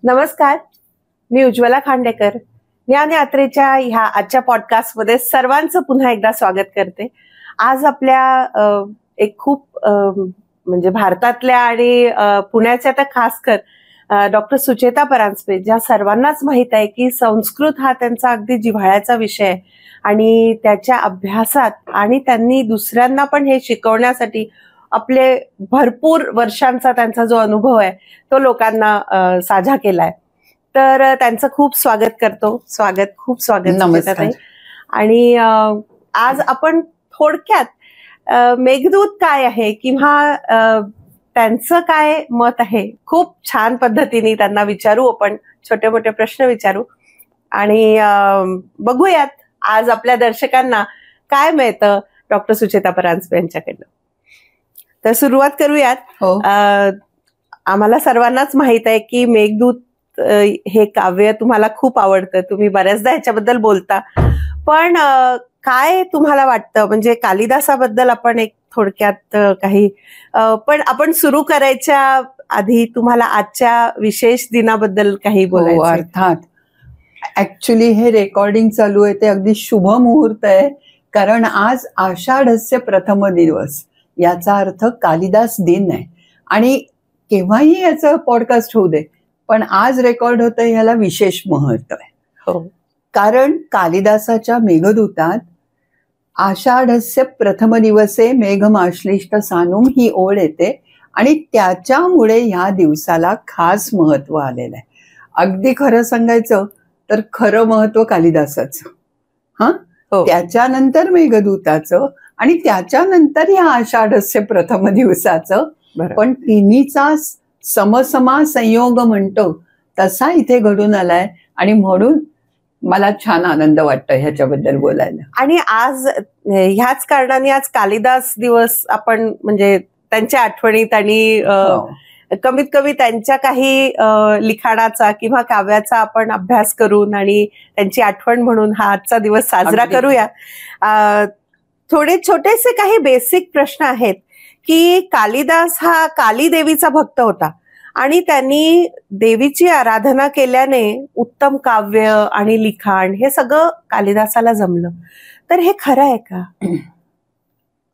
नमस्कार, मी उज्ज्वला खांडेकर. ज्ञानयात्रेच्या ह्या आजच्या पॉडकास्टमध्ये सर्वांचं पुन्हा एकदा स्वागत करते. आज आपल्या एक खूप म्हणजे भारतातल्या आणि पुण्याच्या तर खासकर डॉक्टर सुचेता परांजपे, ज्या सर्वांनाच माहीत आहे की संस्कृत हा त्यांचा अगदी जिव्हाळ्याचा विषय आहे आणि त्याच्या अभ्यासात आणि त्यांनी दुसऱ्यांना पण हे शिकवण्यासाठी आपले भरपूर वर्षांचा त्यांचा जो अनुभव आहे तो लोकांना साझा केलाय. तर त्यांचं खूप स्वागत करतो. खूप स्वागत. नमस्कार. आणि आज आपण थोडक्यात मेघदूत काय आहे किंवा त्यांचं काय मत आहे खूप छान पद्धतीने त्यांना विचारू. आपण छोटे मोठे प्रश्न विचारू आणि बघूयात आज आपल्या दर्शकांना काय मिळतं डॉक्टर सुचेता परांजपे यांच्याकडनं. तर सुरुवात करूयात. आम्हाला सर्वांनाच माहित आहे की मेघदूत हे काव्य तुम्हाला खूप आवडतं, तुम्ही बऱ्याचदा ह्याच्याबद्दल बोलता. पण काय तुम्हाला वाटतं, म्हणजे कालिदासाबद्दल आपण एक थोडक्यात काही पण आपण सुरू करायच्या आधी तुम्हाला आजच्या विशेष दिनाबद्दल काही बोलायचं? अर्थात ऍक्च्युली हे रेकॉर्डिंग चालू आहे ते अगदी शुभ मुहूर्त आहे, कारण आज आषाढस्य प्रथम दिवस, याचा अर्थ कालिदास दिन आहे. आणि केव्हाही याचं पॉडकास्ट होऊ दे, पण आज रेकॉर्ड होतं याला विशेष महत्व आहे. हो, कारण कालिदासाच्या मेघदूतात आषाढस्य प्रथम दिवसे मेघमाश्लिष्ट सानुम ही ओळ येते आणि त्याच्यामुळे ह्या दिवसाला खास महत्व आलेलं आहे. अगदी खरं सांगायचं तर खरं महत्व कालिदासाचं, त्याच्यानंतर मेघदूताचं आणि त्याच्यानंतर या आषाढस्य प्रथम दिवसाचं. पण तिन्हीचा समसमा संयोग म्हणतो तसा इथे घडून आलाय आणि म्हणून मला छान आनंद वाटतो ह्याच्याबद्दल बोलायला. आणि आज ह्याच कारणाने आज कालिदास दिवस आपण म्हणजे त्यांच्या आठवणीत आणि कमीत कमी त्यांच्या काही लिखाणाचा किंवा काव्याचा आपण अभ्यास करून आणि त्यांची आठवण म्हणून हा आजचा दिवस साजरा करूया. थोडे छोटेसे काही बेसिक प्रश्न आहेत की कालिदास हा काली देवीचा भक्त होता आणि त्यांनी देवीची आराधना केल्याने उत्तम काव्य आणि लिखाण हे सगळं कालिदासाला जमलं. तर हे खरं आहे का?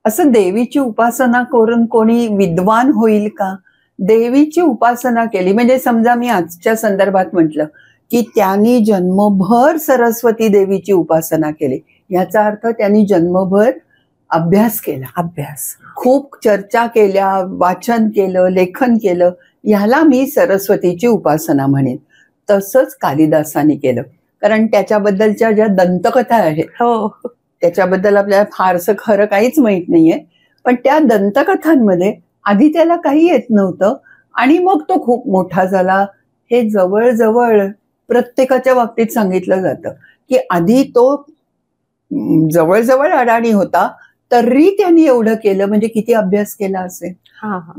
असं देवीची उपासना करून कोणी विद्वान होईल का? देवीची उपासना केली म्हणजे समजा मी आजच्या संदर्भात म्हटलं की त्यांनी जन्मभर सरस्वती देवीची उपासना केली, याचा अर्थ त्यांनी जन्मभर अभ्यास केला, खूप चर्चा केल्या, वाचन केलं, लेखन केलं, ह्याला मी सरस्वतीची उपासना म्हणेन. तसंच कालिदासाने केलं, कारण त्याच्याबद्दलच्या ज्या दंतकथा आहेत त्याच्याबद्दल आपल्याला फारसं खरं काहीच माहित नाहीये, पण त्या दंतकथांमध्ये आधी त्याला काही येत नव्हतं आणि मग तो खूप मोठा झाला. हे जवळजवळ प्रत्येकाच्या बाबतीत सांगितलं जातं की आधी तो जवळजवळ अडाणी होता तरी त्यांनी एवढं केलं, म्हणजे किती अभ्यास केला असेल.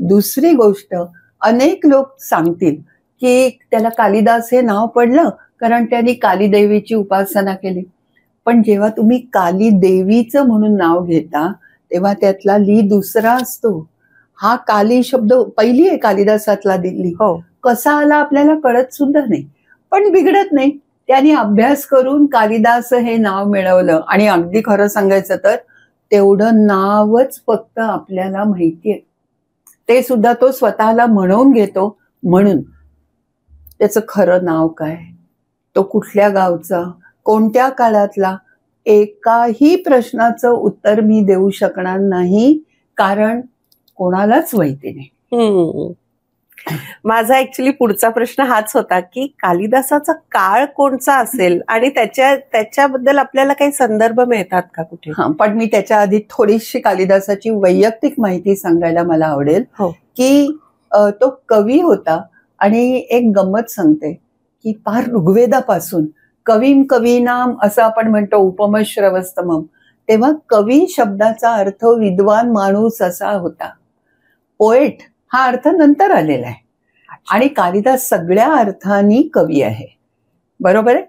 दुसरी गोष्ट, अनेक लोक सांगतील की त्याला कालिदास हे नाव पडलं कारण त्यांनी कालीदेवीची उपासना केली. पण जेव्हा तुम्ही काली देवीचं म्हणून नाव घेता तेव्हा त्यातला ली दुसरा असतो. हा काली शब्द पहिली आहे कालिदासातला दिल्ली, कसा आला आपल्याला कळत सुद्धा नाही, पण बिघडत नाही. त्यांनी अभ्यास करून कालिदास हे नाव मिळवलं आणि अगदी खरं सांगायचं तर तेवढं नावच फक्त आपल्याला माहितीये, ते सुद्धा तो स्वतःला म्हणून घेतो. म्हणून त्याचं खरं नाव काय, तो कुठल्या गावचा, कोणत्या काळातला, एकाही प्रश्नाचं उत्तर मी देऊ शकणार नाही, कारण कोणालाच माहिती नाही. माझा ऍक्च्युली पुढचा प्रश्न हाच होता की कालिदासाचा काळ कोणचा असेल आणि त्याच्याबद्दल आपल्याला काही संदर्भ मिळतात का कुठे? पण मी त्याच्या आधी थोडीशी कालिदासाची वैयक्तिक माहिती सांगायला मला आवडेल. की तो कवी होता आणि एक गंमत सांगते की पार ऋग्वेदापासून कवीम कवीनाम असं आपण म्हणतो, उपमश्रवस्तमम, तेव्हा कवी शब्दाचा अर्थ विद्वान माणूस असा होता. पोएट हा अर्थ नंतर आलेला आहे आणि कालिदास सगळ्या अर्थांनी कवी आहे, बरोबर आहे.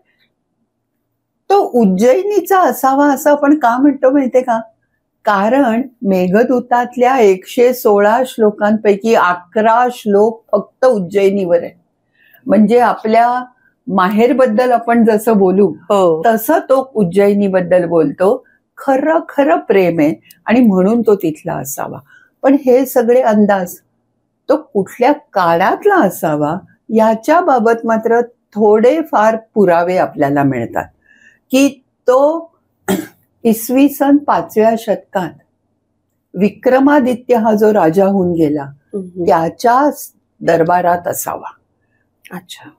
तो उज्जैनीचा असावा असं आपण का म्हणतो माहितीये का? कारण मेघदूतातल्या 116 श्लोकांपैकी 11 श्लोक फक्त उज्जैनीवर आहे म्हणजे आपल्या माहेरबद्दल आपण जसं बोलू हो. तसं तो उज्जैनीबद्दल बोलतो. खरं खरं प्रेम आहे आणि म्हणून तो तिथला असावा. पण हे सगळे अंदाज तो कुठल्या काळातला असावा याच्या बाबत मात्र थोडे फार पुरावे आपल्याला मिळतात की तो इसवी सन 5व्या शतकात विक्रमादित्य हा जो राजा होऊन गेला त्याच्या दरबारात असावा. अच्छा.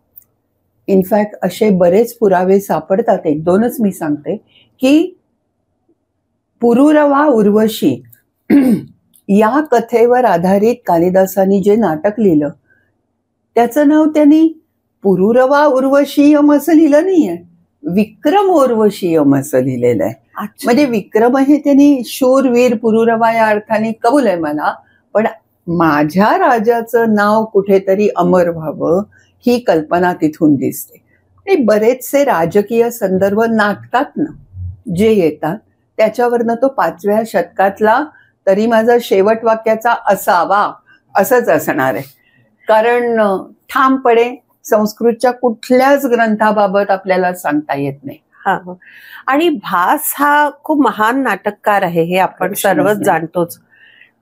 इनफॅक्ट असे बरेच पुरावे सापडतात. एक दोनच मी सांगते की पुरुरवा उर्वशी या कथेवर आधारित कालिदासांनी जे नाटक लिहिलं त्याचं नाव त्यांनी पुरुरवा उर्वशीयम असं लिहिलं नाहीये, विक्रम उर्वशीयम असं लिहिलेलं आहे. म्हणजे विक्रम हे त्यांनी शूरवीर पुरुरवा या अर्थाने कबूल आहे मला, पण माझ्या राजाचं नाव कुठेतरी अमर व्हावं ही कल्पना तिथून दिसते. आणि बरेचसे राजकीय संदर्भ नाटकात ना जे येतात त्याच्यावरनं तो 5व्या शतकातला तरी माझा शेवट वाक्याचा असावा असंच असणार आहे. कारण ठामपणे संस्कृतच्या कुठल्याच ग्रंथाबाबत आपल्याला सांगता येत नाही. हा. आणि भास हा खूप महान नाटककार आहे हे आपण सर्वच जाणतोच.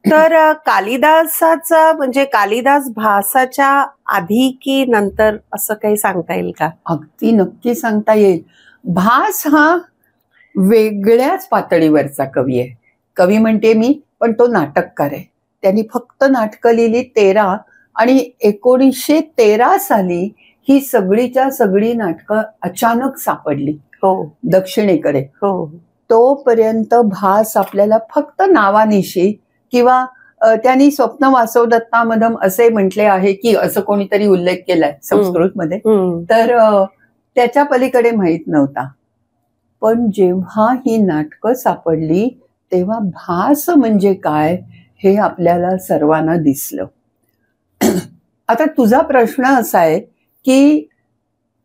तर कालिदासाचा म्हणजे कालिदास भासाच्या आधी की नंतर असं काही सांगता येईल का? अगदी नक्की सांगता येईल. भास हा वेगळ्याच पातळीवरचा कवी आहे. कवी म्हणते मी, पण तो नाटककार आहे. त्यांनी फक्त नाटकं लिहिली 13 आणि 1913 साली ही सगळीच्या सगळी नाटकं अचानक सापडली दक्षिणेकडे. तोपर्यंत भास आपल्याला फक्त नावानिशी किंवा त्यांनी स्वप्न वासव दत्तामधम असे म्हटले आहे की असं कोणीतरी उल्लेख केलाय संस्कृतमध्ये, तर त्याच्या पलीकडे माहीत नव्हता. पण जेव्हा ही नाटकं सापडली तेव्हा भास म्हणजे काय हे आपल्याला सर्वांना दिसलं. आता तुझा प्रश्न असा आहे की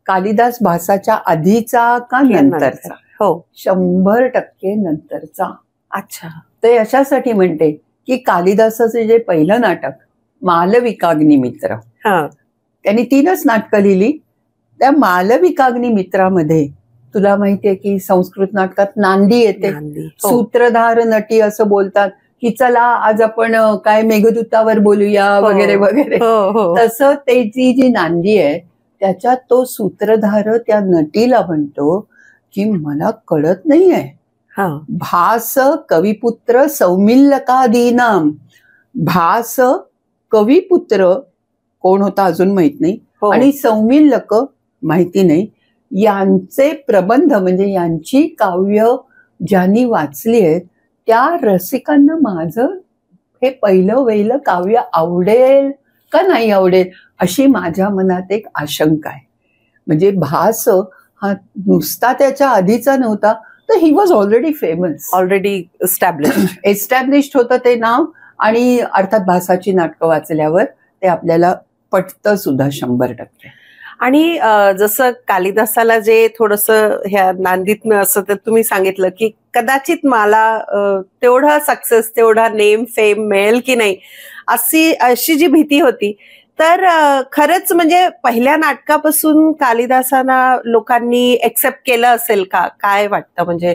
कालिदास भासाच्या आधीचा का नंतरचा? हो, 100% नंतरचा. अच्छा. ते अशासाठी म्हणते की कालिदासाचे जे पहिलं नाटक मालविकाग्निमित्र, त्यांनी 3च नाटकं लिहिली. त्या मालविकाग्निमित्रामध्ये तुला माहितीये की संस्कृत नाटकात नांदी येते. सूत्रधार नटी असं बोलतात की चला आज आपण काय मेघदूतावर बोलूया वगैरे वगैरे. तसं त्याची जी नांदी आहे त्याच्यात तो सूत्रधार त्या नटीला म्हणतो की मला कळत नाहीये, भास कविपुत्र सौमिल्लकादीनाम. भास कविपुत्र कोण होता अजून माहित नाही आणि सौमिल्लक माहिती नाही. यांचे प्रबंध म्हणजे यांची काव्य ज्यांनी वाचली आहेत त्या रसिकांना माझं हे पहिलं वहिलं काव्य आवडेल का नाही आवडेल अशी माझ्या मनात एक आशंका आहे. म्हणजे भास हा नुसता त्याच्या आधीचा नव्हता, तर he was already famous, already established होतं ते नाव. आणि अर्थात भासाची नाटकं वाचल्यावर ते आपल्याला पटतं सुद्धा 100%. आणि जसं कालिदासाला जे थोडंसं ह्या नांदीतनं असं तर तुम्ही सांगितलं की कदाचित मला तेवढा सक्सेस तेवढा नेम फेम मिळेल की नाही अशी जी भीती होती, तर खरंच म्हणजे पहिल्या नाटकापासून कालिदासांना लोकांनी एक्सेप्ट केलं असेल का? काय वाटतं? म्हणजे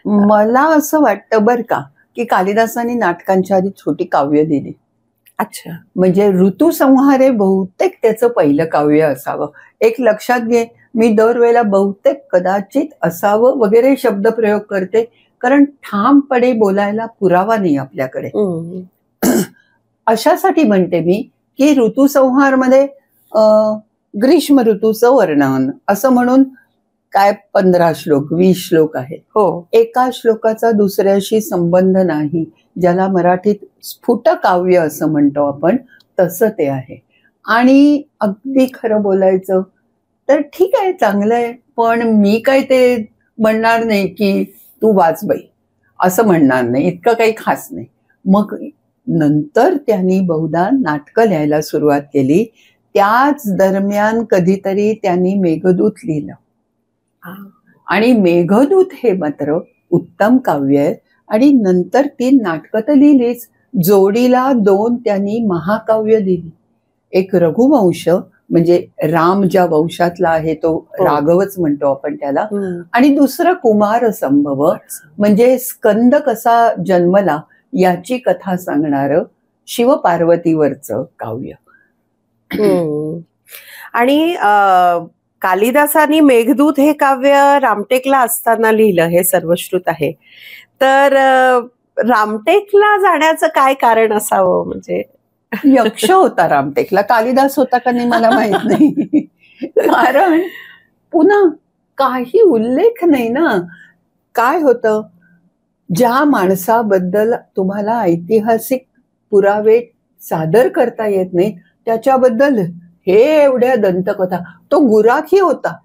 मला असं वाटतं बरं का की कालिदासांनी नाटकांच्या आधी छोटी काव्य दिली. अच्छा. म्हणजे ऋतुसंहार हे बहुतेक त्याचं पहिलं काव्य असावं. एक लक्षात घे, मी दरवेळेला बहुतेक कदाचित असावं वगैरे शब्दप्रयोग करते कारण ठामपणे बोलायला पुरावा नाही आपल्याकडे. अशासाठी म्हणते मी की ऋतुसंहार मध्ये ग्रीष्म ऋतूचं वर्णन असं म्हणून काय 15 श्लोक 20 श्लोक आहेत. एका श्लोकाचा दुसऱ्याशी संबंध नाही, ज्याला मराठीत स्फुट काव्य असं म्हणतो आपण, तसं ते आहे. आणि अगदी खरं बोलायचं तर ठीक आहे, चांगलं आहे, पण मी काय ते म्हणणार नाही की तू वाच बाई असं म्हणणार नाही, इतकं काही खास नाही. मग नंतर त्यांनी बहुधा नाटकं लिहायला सुरुवात केली. त्याच दरम्यान कधीतरी त्यांनी मेघदूत लिहिलं आणि मेघदूत हे मात्र उत्तम काव्य आहे. आणि नंतर 3 नाटकं तर लिहिलीच, जोडीला 2 त्यांनी महाकाव्य लिहिली. एक रघुवंश म्हणजे राम ज्या वंशातला आहे तो राघवच म्हणतो आपण त्याला. आणि दुसरं कुमार संभव, म्हणजे स्कंद कसा जन्मला याची कथा सांगणारं शिवपार्वतीवरचं काव्य. आणि कालिदासानी मेघदूत हे काव्य रामटेकला असताना लिहिलं हे सर्वश्रुत आहे. तर रामटेकला जाण्याचं काय कारण असावं? म्हणजे यक्ष होता रामटेकला, कालिदास होता का नाही मला माहित नाही. कारण पुन्हा काही उल्लेख नाही ना. काय होतं, ज्या माणसाबद्दल तुम्हाला ऐतिहासिक पुरावे सादर करता येत नाही त्याच्याबद्दल हे एवढ्या दंतकथा. तो गुराखी होता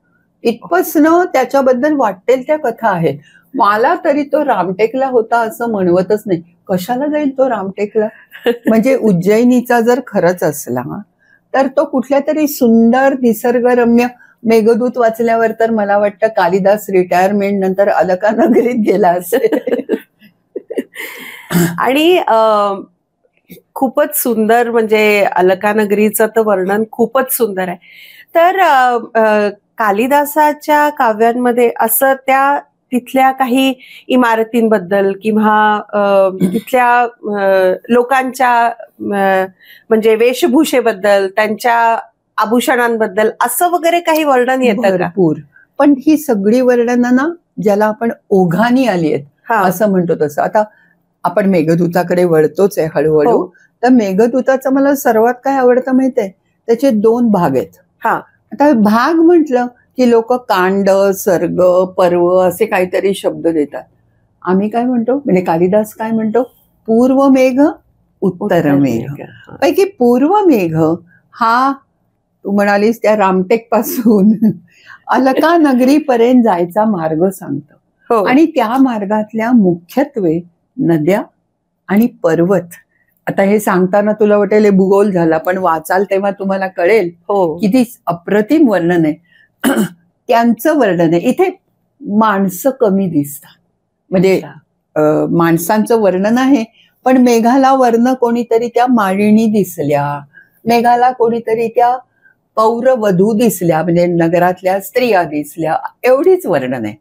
इथपासनं त्याच्याबद्दल वाटेल त्या कथा आहेत. मला तरी तो रामटेकला होता असं म्हणवतच नाही. कशाला जाईल तो रामटेकला? म्हणजे उज्जैनीचा जर खरंच असला तर तो कुठल्या तरी सुंदर निसर्गरम्य, मेघदूत वाचल्यावर तर मला वाटतं कालिदास रिटायरमेंट नंतर अलकानगरीत गेला असेल. आणि खूपच सुंदर, म्हणजे अलकानगरीचं तर वर्णन खूपच सुंदर आहे. तर कालिदासाच्या काव्यांमध्ये असं त्या तिथल्या काही इमारतींबद्दल किंवा तिथल्या लोकांच्या म्हणजे वेशभूषेबद्दल, त्यांच्या आभूषणांबद्दल असं वगैरे काही वर्णन येतं का? भरपूर. पण ही सगळी वर्णनं ज्याला आपण ओघानी आली आहेत असं म्हणतो तसं. आता आपण मेघदूताकडे वळतोच आहे हळूहळू. तर मेघदूताचं मला सर्वात काय आवडतं माहितीये, त्याचे 2 भाग आहेत. आता भाग म्हटलं की लोक कांड, सर्ग, पर्व असे काहीतरी शब्द देतात. आम्ही काय म्हणतो, म्हणजे कालिदास काय म्हणतो, पूर्व मेघ उत्तर मेघ. पैकी पूर्व मेघ हा तू म्हणालीस त्या रामटेक पासून अलकानगरीपर्यंत जायचा मार्ग सांगतो. आणि त्या मार्गातल्या मुख्यत्वे नद्या आणि पर्वत. आता हे सांगताना तुला वाटेल भूगोल झाला, पण वाचाल तेव्हा तुम्हाला कळेल किती अप्रतिम वर्णन आहे. त्यांचं वर्णन आहे. इथे माणसं कमी दिसतात, म्हणजे माणसांचं वर्णन आहे, पण मेघाला वर्ण कोणीतरी त्या माळिणी दिसल्या, मेघाला कोणीतरी त्या पौरवधू दिसल्या, म्हणजे नगरातल्या स्त्रिया दिसल्या, एवढीच वर्णन आहे.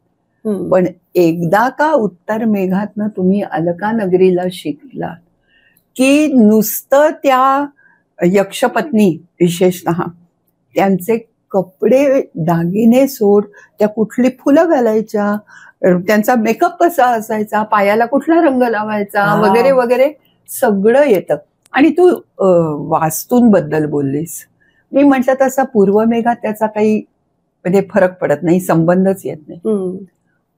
पण एकदा का उत्तर मेघातनं तुम्ही अलकानगरीला शिकला की नुसतं त्या यक्षपत्नी विशेषतः त्यांचे कपडे दागिने सोड, त्या कुठली फुलं घालायच्या, त्यांचा मेकअप कसा असायचा, पायाला कुठला रंग लावायचा वगैरे वगैरे सगळं येतं. आणि तू वास्तूंबद्दल बोललीस, मी म्हटलं तसा पूर्व मेघात त्याचा काही म्हणजे फरक पडत नाही, संबंधच येत नाही.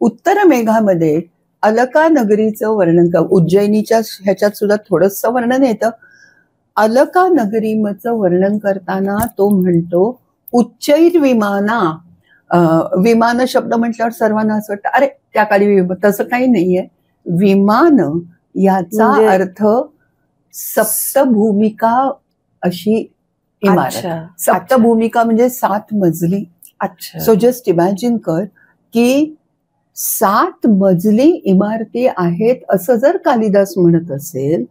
उत्तर मेघामध्ये अलकानगरीचं वर्णन, उज्जैनीच्या ह्याच्यात सुद्धा थोडंसं वर्णन येतं. अलकानगरीचं वर्णन करताना तो म्हणतो उच्चैर विमाना. विमान शब्द म्हटल्यावर सर्वांना असं वाटतं अरे त्या काळी तसं काही नाहीये. विमान याचा अर्थ सप्तभूमिका अशी इमारत. सप्तभूमिका म्हणजे 7 मजली. सो जस्ट इमॅजिन कर की 7 मजली इमारती आहेत असं जर कालिदास म्हणत असेल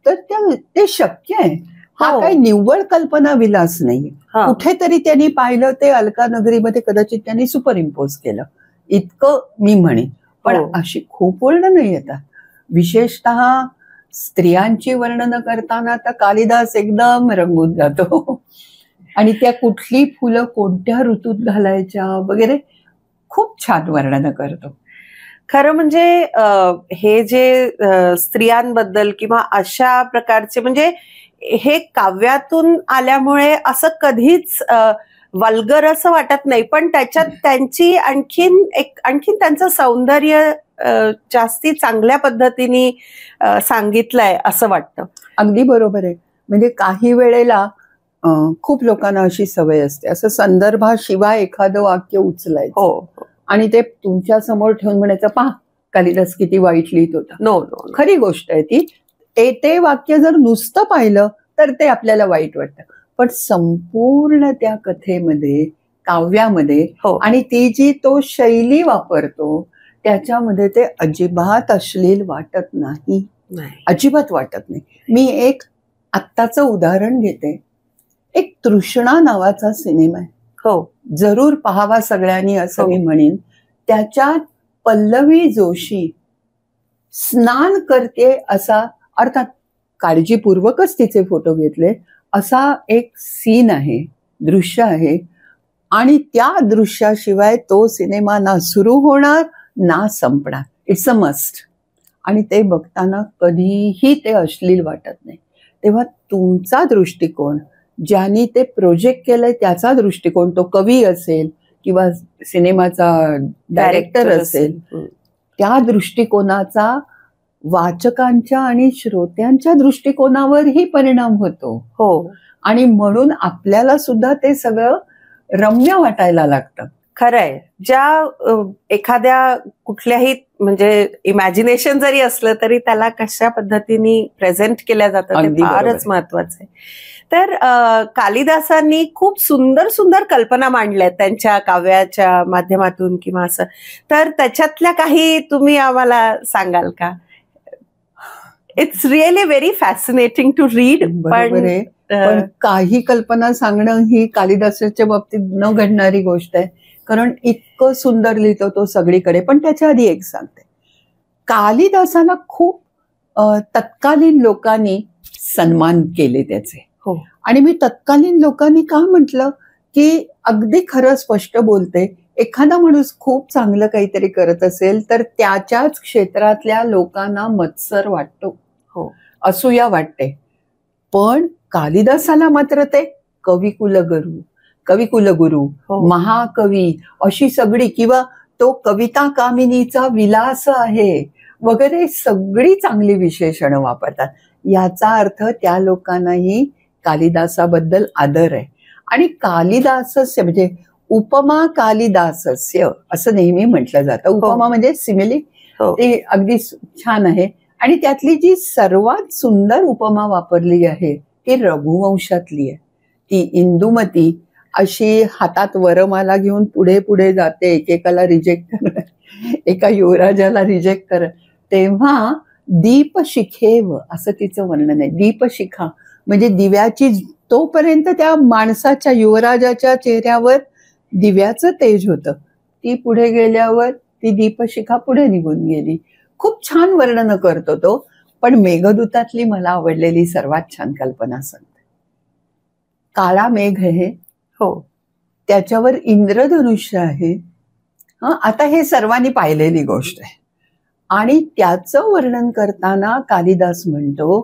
तर ते शक्य आहे. हा काही निव्वळ कल्पना विलास नाही. कुठेतरी त्यांनी पाहिलं, ते अलकानगरीमध्ये कदाचित त्यांनी सुपर इम्पोज केलं, इतकं मी म्हणेन. पण अशी खूप वर्णनं येतात, विशेषतः स्त्रियांची वर्णनं करताना तर कालिदास एकदम रंगून जातो. आणि त्या कुठली फुलं कोणत्या ऋतूत घालायच्या वगैरे खूप छान वर्णनं करतो. खरं म्हणजे हे जे स्त्रियांबद्दल किंवा अशा प्रकारचे, म्हणजे हे काव्यातून आल्यामुळे असं कधीच वल्गर असं वाटत नाही, पण त्याच्यात त्यांची आणखीन त्यांचं सौंदर्य जास्ती चांगल्या पद्धतीने सांगितलंय असं वाटतं. अगदी बरोबर आहे. म्हणजे काही वेळेला खूप लोकांना अशी सवय असते, असं संदर्भाशिवाय एखादं वाक्य उचलायचं आणि ते तुमच्या समोर ठेवून म्हणायचं, पहा कालिदास किती वाईट लिहित होता. नो, खरी गोष्ट आहे ती. ते वाक्य जर नुसतं पाहिलं तर ते आपल्याला वाईट वाटतं, पण संपूर्ण त्या कथेमध्ये, काव्यामध्ये आणि ती जी तो शैली वापरतो त्याच्यामध्ये ते अजिबात अश्लील वाटत नाही, अजिबात वाटत नाही. मी एक आत्ताचं उदाहरण घेते. एक तृष्णा नावाचा सिनेमा आहे, हो जरूर पाहावा सगळ्यांनी असं हो. मी म्हणेन. त्याच्यात पल्लवी जोशी स्नान करते असा, अर्थात काळजीपूर्वकच तिचे फोटो घेतले, असा एक सीन आहे, दृश्य आहे. आणि त्या दृश्याशिवाय तो सिनेमा ना सुरू होणार ना संपणार. It's a must. आणि ते बघताना कधीही ते अश्लील वाटत नाही. तेव्हा तुमचा दृष्टिकोन, ज्यांनी ते प्रोजेक्ट केलंय त्याचा दृष्टिकोन, तो कवी असेल किंवा सिनेमाचा डायरेक्टर असेल, त्या दृष्टिकोनाचा वाचकांच्या आणि श्रोत्यांच्या दृष्टिकोनावरही परिणाम होतो. हो. आणि म्हणून आपल्याला सुद्धा ते सगळं रम्य वाटायला लागतं. खरंय. ज्या एखाद्या कुठल्याही म्हणजे इमॅजिनेशन जरी असलं तरी त्याला कशा पद्धतीने प्रेझेंट केल्या जातं ते फारच महत्वाचं आहे. तर कालिदासांनी खूप सुंदर सुंदर कल्पना मांडल्यात त्यांच्या काव्याच्या माध्यमातून किंवा असं, तर त्याच्यातल्या काही तुम्ही आम्हाला सांगाल का? It's really very fascinating to read. पण काही कल्पना सांगणं ही कालिदासाच्या बाबतीत न घडणारी गोष्ट आहे, कारण इतकं सुंदर लिहितो तो सगळीकडे. पण त्याच्या आधी एक सांगते, कालिदासाला खूप तत्कालीन लोकांनी सन्मान केले त्याचे. हो. आणि मी तत्कालीन लोकांनी का म्हटलं की अगदी खरं स्पष्ट बोलते, एखादा माणूस खूप चांगलं काहीतरी करत असेल तर त्याच्याच क्षेत्रातल्या लोकांना मत्सर वाटतो, हो, असूया वाटते. पण कालिदासाला मात्र ते कविकुलगुरू, महाकवी अशी सगळी, किंवा तो कविता कामिनीचा विलास आहे वगैरे सगळी चांगली विशेषणं वापरतात. याचा अर्थ त्या लोकांनाही कालिदासाबद्दल आदर आहे. आणि कालिदासस्य म्हणजे उपमा कालिदासस्य असं नेहमी म्हटलं जातं. उपमा म्हणजे सिमिली, ते अगदी छान आहे. आणि त्यातली जी सर्वात सुंदर उपमा वापरली आहे ती रघुवंशातली आहे. ती इंदुमती अशी हातात वरमाला घेऊन पुढे पुढे जाते, एकेकाला रिजेक्ट करत, एका युवराजाला रिजेक्ट करत. तेव्हा दीपशिखेव असं तिचं वर्णन आहे. दीपशिखा म्हणजे दिव्याची, तोपर्यंत त्या माणसाच्या, युवराजाच्या चेहऱ्यावर दिव्याचं तेज होतं, ती पुढे गेल्यावर ती दीपशिखा पुढे निघून गेली. खूप छान वर्णन करतो तो. पण मेघदूतातली मला आवडलेली सर्वात छान कल्पना सांगते. काळा मेघ आहे, हो, त्याच्यावर इंद्रधनुष्य आहे. आता हे सर्वांनी पाहिलेली गोष्ट आहे. आणि त्याचं वर्णन करताना कालिदास म्हणतो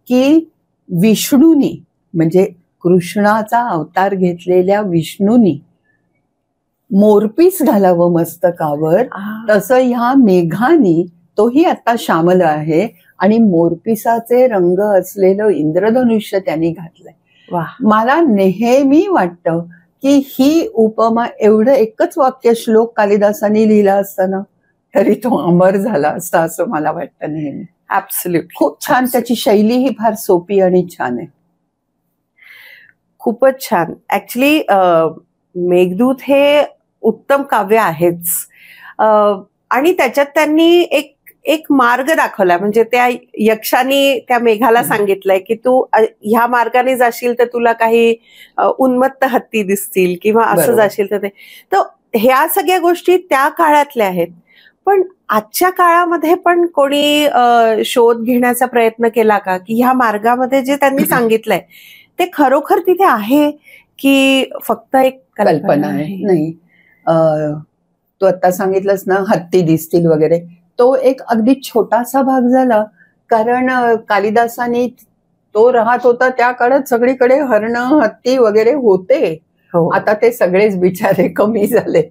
की विष्णूनी, म्हणजे कृष्णाचा अवतार घेतलेल्या विष्णूनी मोरपीस घालावं मस्तकावर, तसं ह्या मेघानी, तोही आता श्यामल आहे, आणि मोरपिसाचे रंग असलेलं इंद्रधनुष्य त्यांनी घातलंय. मला नेहमी वाटतं की ही उपमा, एवढं एकच वाक्य श्लोक कालिदासांनी लिहिला असताना तरी तो अमर झाला असता, असं मला वाटतं नेहमी. ऍब्सोल्युटली. खूप छान. त्याची शैली ही फार सोपी आणि छान आहे. खूपच छान. ऍक्च्युली मेघदूत हे उत्तम काव्य आहेच. आणि त्याच्यात त्यांनी एक मार्ग दाखवला. म्हणजे त्या यक्षाने त्या मेघाला सांगितलंय की तू ह्या मार्गाने जाशील तर तुला काही उन्मत्त हत्ती दिसतील किंवा असं जाशील तर ते. तर ह्या सगळ्या गोष्टी त्या काळातल्या आहेत. पण आजच्या काळामध्ये पण कोणी शोध घेण्याचा प्रयत्न केला का की ह्या मार्गामध्ये जे त्यांनी सांगितलंय ते खरोखर तिथे आहे की फक्त एक कल्पना आहे? नाही. तू आता सांगितलंस ना, हत्ती दिसतील वगैरे, तो एक अगदी छोटासा भाग झाला. कारण कालिदासाने, तो राहत होता त्या काळात सगळीकडे हरण, हत्ती वगैरे होते. आता ते सगळेच बिचारे कमी झाले.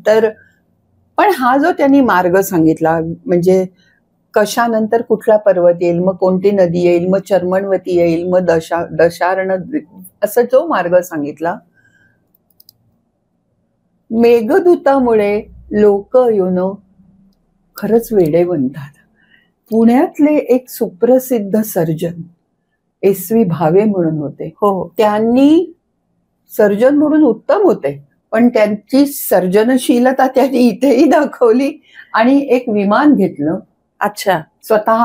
तर पण हा जो त्यांनी मार्ग सांगितला, म्हणजे कशानंतर कुठला पर्वत येईल, मग कोणती नदी येईल, मग चर्मणवती येईल, मग दशार्ण, असं जो मार्ग सांगितला, मेघदूतामुळे लोक खरंच वेडे बनतात. पुण्यातले एक सुप्रसिद्ध सर्जन एस.व्ही. भावे म्हणून होते. त्यांनी सर्जन म्हणून उत्तम होते, पण त्यांची सर्जनशीलता त्यांनी इथेही दाखवली आणि एक विमान घेतलं. अच्छा. स्वतः.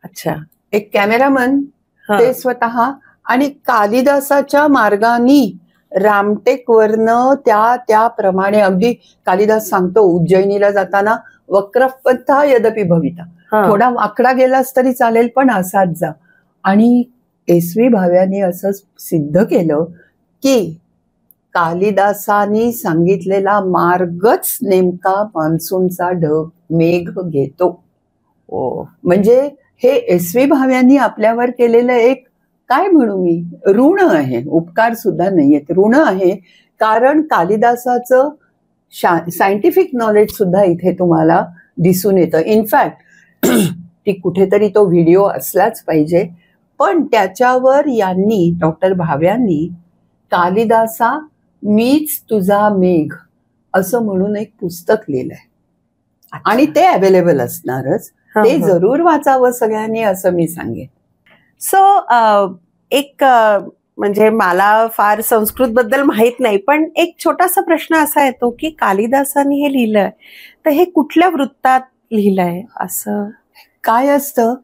अच्छा. एक कॅमेरामन, ते स्वतः, आणि कालिदासाच्या मार्गाने रामटेकवरनं त्याप्रमाणे अगदी कालिदास सांगतो उज्जैनीला जाताना वक्रपथा यदपि भविता, थोडा वाकडा गेलास तरी चालेल पण असाच जा. आणि एसवी भाव्यांनी असं सिद्ध केलं की कालिदासानी सांगितलेला मार्गच नेमका मान्सूनचा मेघ घेतो. म्हणजे हे एसवी भाव्यांनी आपल्यावर केलेलं एक काय म्हणू मी ऋण आहे, उपकार सुद्धा नाहीये, ऋण आहे. कारण कालिदासाचं सायंटिफिक नॉलेज सुद्धा इथे तुम्हाला दिसून येतं. इनफॅक्ट ती कुठेतरी तो व्हिडिओ असलाच पाहिजे. पण त्याच्यावर यांनी डॉक्टर भाव्यांनी कालिदासा मीच तुझा मेघ असं म्हणून एक पुस्तक लिहिलंय आणि ते अवेलेबल असणारच. ते जरूर वाचावं सगळ्यांनी असं मी सांगेन. सो एक म्हणजे मला फार संस्कृत बद्दल माहित नाही, पण एक छोटासा प्रश्न असा येतो की कालिदासांनी हे लिहिलंय तर हे कुठल्या वृत्तात लिहिलंय? असं काय असतं,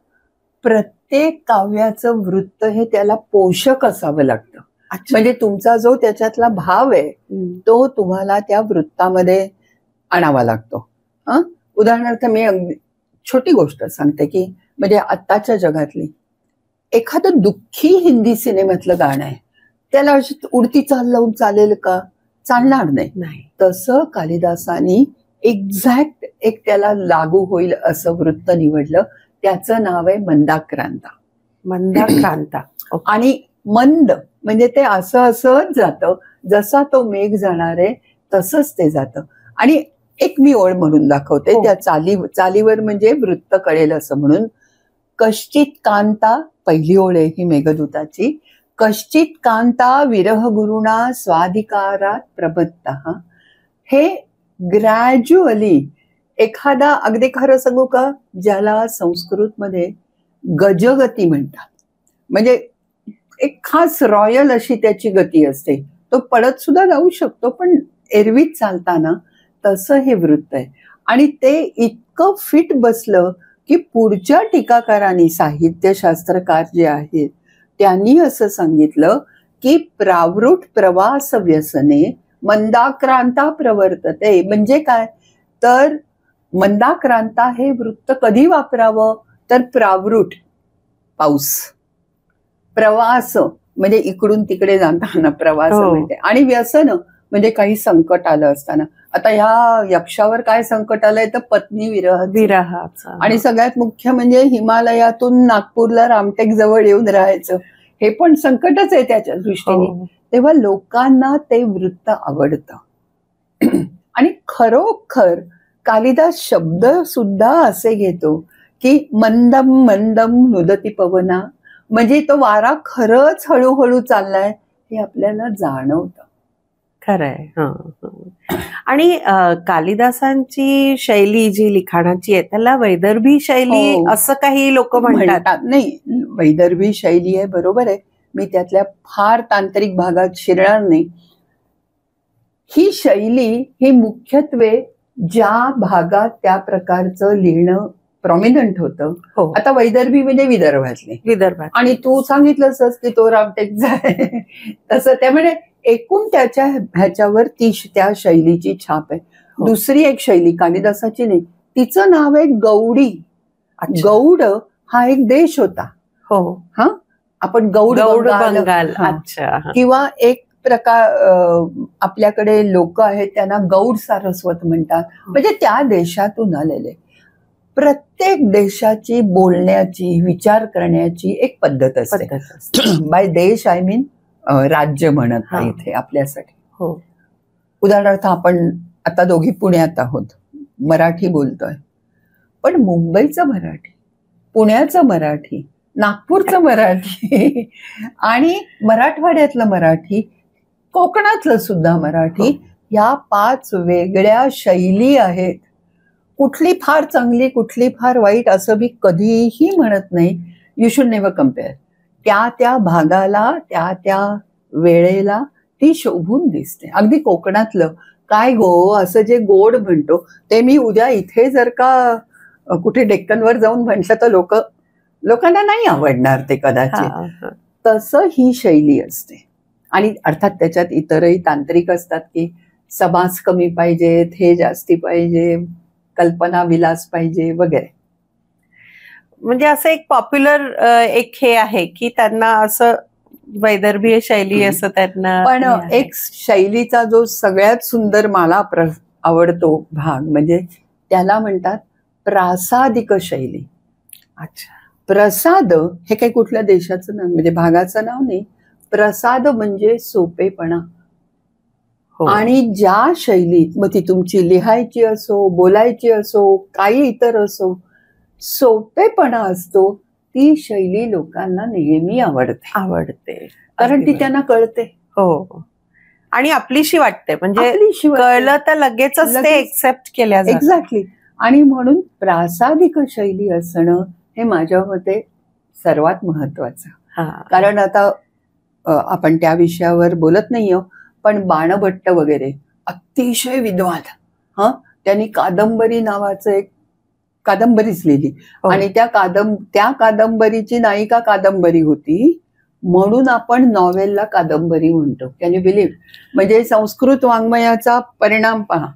प्रत्येक काव्याचं वृत्त हे त्याला पोषक असावं लागतं. म्हणजे तुमचा जो त्याच्यातला भाव आहे तो तुम्हाला त्या वृत्तामध्ये आणावा लागतो. उदाहरणार्थ मी छोटी गोष्ट सांगते की म्हणजे आत्ताच्या जगातली एखादं दुःखी हिंदी सिनेमातलं गाणं आहे, त्याला उडती चाल लावून चालेल का? चालणार नाही. तसं कालिदासानी एक्झॅक्ट एक त्याला लागू होईल असं वृत्त निवडलं. त्याचं नाव आहे मंदाक्रांता. मंदाक्रांता. आणि मंद म्हणजे ते असं असंच जातं, जसा तो मेघ जाणार आहे तसंच ते जातं. आणि एक मी ओळ म्हणून दाखवते त्या चालीवर म्हणजे वृत्त कळेल असं म्हणून. कश्चित कांता, पहिली ओळ आहे ही मेघदूताची. कश्चित कांता विरह गुरुणा स्वाधिकारात प्रबद्धः. हे ग्रॅज्युअली एखादा, अगदी खरं सांगू का, ज्याला संस्कृतमध्ये गजगती म्हणतात, म्हणजे एक खास रॉयल अशी त्याची गती असते. तो पडत सुद्धा जाऊ शकतो पण एरवीत चालताना तसं हे वृत्त आहे. आणि ते इतकं फिट बसलं की पुढच्या टीकाकारांनी, साहित्यशास्त्रकार जे आहेत त्यांनी असं सांगितलं की प्रावृट प्रवास व्यसने मंदाक्रांता प्रवर्तते. म्हणजे काय तर मंदाक्रांता हे वृत्त कधी वापरावं तर प्रावृट पाऊस, प्रवास म्हणजे इकडून तिकडे जाताना प्रवास म्हणजे, आणि व्यसन म्हणजे काही संकट आलं असताना. आता ह्या यक्षावर काय संकट आलंय तर पत्नी विरह. आणि सगळ्यात मुख्य म्हणजे हिमालयातून नागपूरला रामटेक जवळ येऊन राहायचं, हे पण संकटच आहे त्याच्या दृष्टीने. तेव्हा लोकांना ते वृत्त आवडतं. आणि खरोखर कालिदास शब्द सुद्धा असे घेतो की मंदम मंदम नुदती पवना, म्हणजे तो वारा खरंच हळूहळू चाललाय हे आपल्याला जाणवतं. खरंय. आणि कालिदासांची शैली जी लिखाणाची आहे त्याला वैदर्भी शैली असं काही लोक म्हणतात. नाही, वैदर्भी शैली आहे, बरोबर आहे. मी त्यातल्या फार तांत्रिक भागात शिरणार नाही. ही शैली ही मुख्यत्वे ज्या भागात त्या प्रकारचं लिहिणं प्रॉमिनंट होतं. आता वैदर्भी म्हणजे विदर्भात, आणि तू सांगितलंस की तो रामटेकचा आहे तसं, त्यामुळे एकूण त्याच्या ह्याच्यावर त्या शैलीची छाप आहे. दुसरी एक शैली कालिदासाची नाही, तिचं नाव आहे गौडी. गौड हा एक देश होता. आपण गौड बंगाल. किंवा एक प्रकार आपल्याकडे लोक आहेत त्यांना गौड सारस्वत म्हणतात. म्हणजे त्या देशातून आलेले. प्रत्येक देशाची बोलण्याची, विचार करण्याची एक पद्धत असते. बाय देश आय मीन राज्य म्हणत नाही इथे आपल्यासाठी. उदाहरणार्थ आपण आता दोघी पुण्यात आहोत, मराठी बोलतोय, पण मुंबईचं मराठी, पुण्याचं मराठी, नागपूरचं मराठी आणि मराठवाड्यातलं मराठी, कोकणातलं सुद्धा मराठी, या 5 वेगळ्या शैली आहेत. कुठली फार चांगली कुठली फार वाईट असं मी कधीही म्हणत नाही. You should never compare. त्या भागाला त्या वेळेला ती शोभून दिसते. अगदी कोकणातलं काय गो असं जे गोड म्हणतो ते मी उद्या इथे जर का कुठे डेक्कनवर जाऊन म्हटलं तर लोकांना नाही आवडणार ते कदाचित. तसं ही शैली असते. आणि अर्थात त्याच्यात इतरही तांत्रिक असतात की समास कमी पाहिजेत, हे जास्ती पाहिजे, कल्पना विलास पाहिजे वगैरे. म्हणजे असं एक पॉप्युलर एक हे आहे की त्यांना असं वैदर्भीय शैली असं त्यांना. पण एक शैलीचा जो सगळ्यात सुंदर मला आवडतो भाग म्हणजे त्याला म्हणतात प्रासादिक शैली. अच्छा. प्रसाद हे काही कुठल्या देशाचं नाव म्हणजे भागाचं नाव नाही. प्रसाद म्हणजे सोपेपणा. आणि ज्या शैलीत मग ती तुमची लिहायची असो, बोलायची असो, काही इतर असो, सोपेपणा असतो, ती शैली लोकांना नेहमी आवडते. कारण ती त्यांना कळते. हो. आणि आपलीशी वाटते. म्हणजे कळलं तर लगेचच ते एक्सेप्ट केल्या जातं. एक्झॅक्टली. आणि म्हणून प्रासादिक शैली असणं हे माझ्या मते सर्वात महत्वाचं. कारण आता आपण त्या विषयावर बोलत नाही आहोत, पण बाणभट्ट वगैरे अतिशय विद्वान. त्यांनी कादंबरी नावाचं एक कादंबरीच लिहिली. आणि त्या कादंबरीची नायिका कादंबरी होती, म्हणून आपण नॉवेलला कादंबरी म्हणतो. Can you believe? म्हणजे संस्कृत वाङ्मयाचा परिणाम पहा.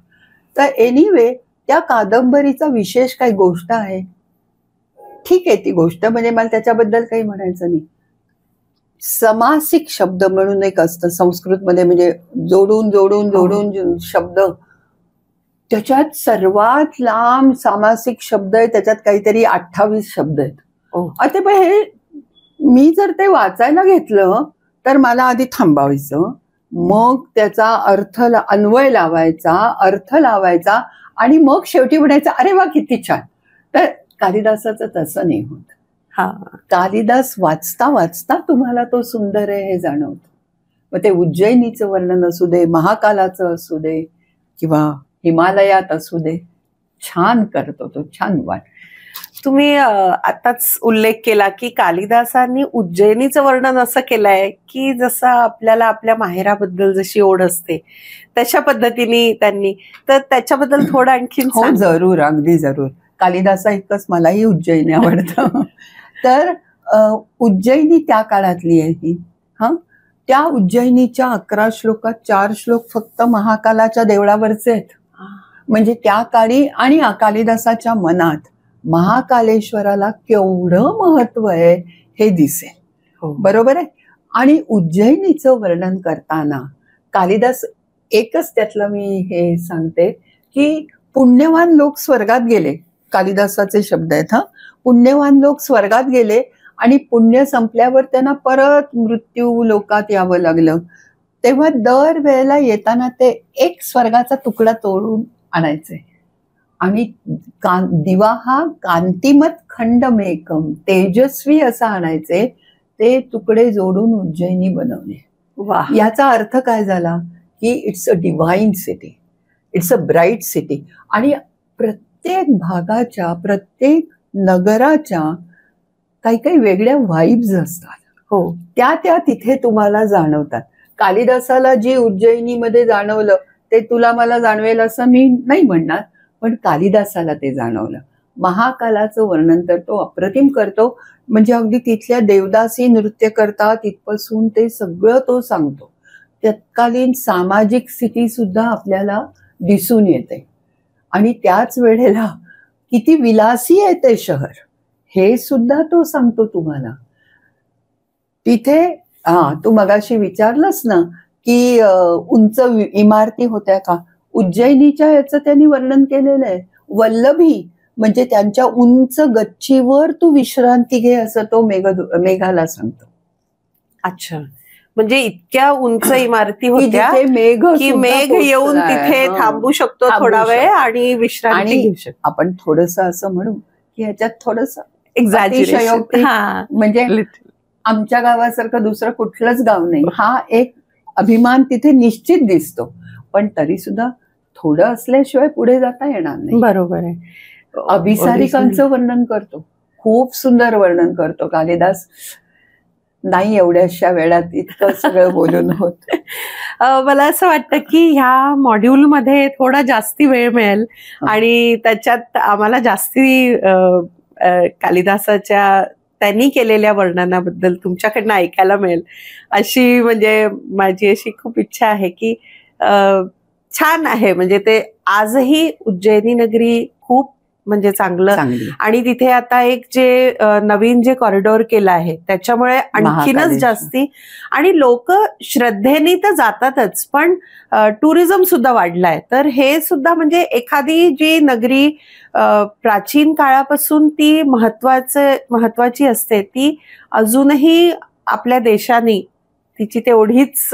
तर एनिवे त्या कादंबरीचा विशेष काही गोष्ट आहे. ठीक आहे, ती गोष्ट म्हणजे मला त्याच्याबद्दल काही म्हणायचं नाही. समासिक शब्द म्हणून एक असतं संस्कृतमध्ये, म्हणजे जोडून जोडून जोडून शब्द. त्याच्यात सर्वात लांब सामासिक शब्द आहे, त्याच्यात काहीतरी 28 शब्द आहेत. आता पण हे मी जर ते वाचायला घेतलं तर मला आधी थांबावायचं, मग त्याचा अन्वय लावायचा, अर्थ लावायचा, आणि मग शेवटी म्हणायचं अरे वा किती छान. तर कालिदासाचं तसं नाही होत. कालिदास वाचता वाचता तुम्हाला तो सुंदर आहे हे जाणवतं. मग ते उज्जैनीचं वर्णन असू दे, महाकालाचं असू दे, किंवा हिमालयात असू दे, छान करतो तो, छान वाट. तुम्ही आताच उल्लेख केला की कालिदासांनी उज्जैनीचं वर्णन असं केलंय की जसं आपल्याला आपल्या माहेराबद्दल जशी ओढ असते तशा पद्धतीने त्यांनी. तर त्याच्याबद्दल थोडं आणखीन. हो जरूर, अगदी जरूर. कालिदासा इतकंच मलाही उज्जैनी आवडतं. तर उज्जैनी त्या काळातली आहे ही. त्या उज्जैनीच्या 11 श्लोकात 4 श्लोक फक्त महाकालाच्या देवळावरचे आहेत. म्हणजे त्या काळी आणि कालिदासाच्या मनात महाकालेश्वराला केवढं महत्व आहे हे दिसेल. बरोबर आहे. आणि उज्जैनीचं वर्णन करताना कालिदास एकच त्यातलं मी हे सांगते की पुण्यवान लोक स्वर्गात गेले. कालिदासाचे शब्द आहेत. पुण्यवान लोक स्वर्गात गेले आणि पुण्य संपल्यावर त्यांना परत मृत्यू लोकात यावं लागलं. तेव्हा दर वेळेला येताना ते एक स्वर्गाचा तुकडा तोडून आणायचे आणि दिवा हा कांतिमत खंडमेकम तेजस्वी असा आणायचे. ते तुकडे जोडून उज्जैनी बनवणे. याचा अर्थ काय झाला की it's a divine city, it's a bright city. आणि प्रत्येक भागाच्या, प्रत्येक नगराच्या काही काही वेगळ्या व्हाईब्स असतात. त्या तिथे तुम्हाला जाणवतात. कालिदासाला जी उज्जैनीमध्ये जाणवलं ते तुला मला जाणवेल असं मी नाही म्हणणार, पण कालिदासाला ते जाणवलं. महाकालाचं वर्णन तर तो अप्रतिम करतो. म्हणजे अगदी तिथल्या देवदासी नृत्य करतात तिथपासून ते सगळं तो सांगतो. तत्कालीन सामाजिक स्थिती सुद्धा आपल्याला दिसून येते. आणि त्याच वेळेला किती विलासी आहे ते शहर हे सुद्धा तो सांगतो तुम्हाला. तिथे तू मगाशी विचारलंस ना की उंच इमारती होत्या का. उज्जैनीच्या याचं त्यांनी वर्णन केलेलं आहे. वल्लभी म्हणजे त्यांच्या उंच गच्चीवर तू विश्रांती घे असं तो मेघाला सांगतो. अच्छा. म्हणजे इतक्या उंच इमारती होत्या की मेघ येऊन तिथे थांबू शकतो थोडा वेळ आणि विश्रांती घेऊ शकतो. आपण थोडस असं म्हणू की ह्याच्यात थोडस एक्झॅजरेशन. म्हणजे आमच्या गावासारखं दुसरं कुठलंच गाव नाही हा एक अभिमान तिथे निश्चित दिसतो. पण तरी सुद्धा थोडं असल्याशिवाय पुढे जाता येणार नाही. बरोबर आहे. अभिसारिकांचं वर्णन करतो, खूप सुंदर वर्णन करतो कालिदास. नाही एवढ्याशा वेळात इतकं सगळं बोलून होत. मला असं वाटतं की ह्या मॉड्यूलमध्ये थोडा जास्ती वेळ मिळेल आणि त्याच्यात आम्हाला जास्ती कालिदासाच्या त्यांनी केलेल्या वर्णनाबद्दल तुमच्याकडनं ऐकायला मिळेल अशी म्हणजे माझी अशी खूप इच्छा आहे की छान आहे. म्हणजे ते आजही उज्जैनी नगरी खूप म्हणजे चांगलं. आणि तिथे आता एक जे नवीन जे कॉरिडॉर केलं आहे त्याच्यामुळे आणखीनच जास्ती आणि लोक श्रद्धेने तर जातातच पण टुरिझम सुद्धा वाढलाय. तर हे सुद्धा म्हणजे एखादी जी नगरी प्राचीन काळापासून ती महत्वाची असते ती अजूनही आपल्या देशाने तिची तेवढीच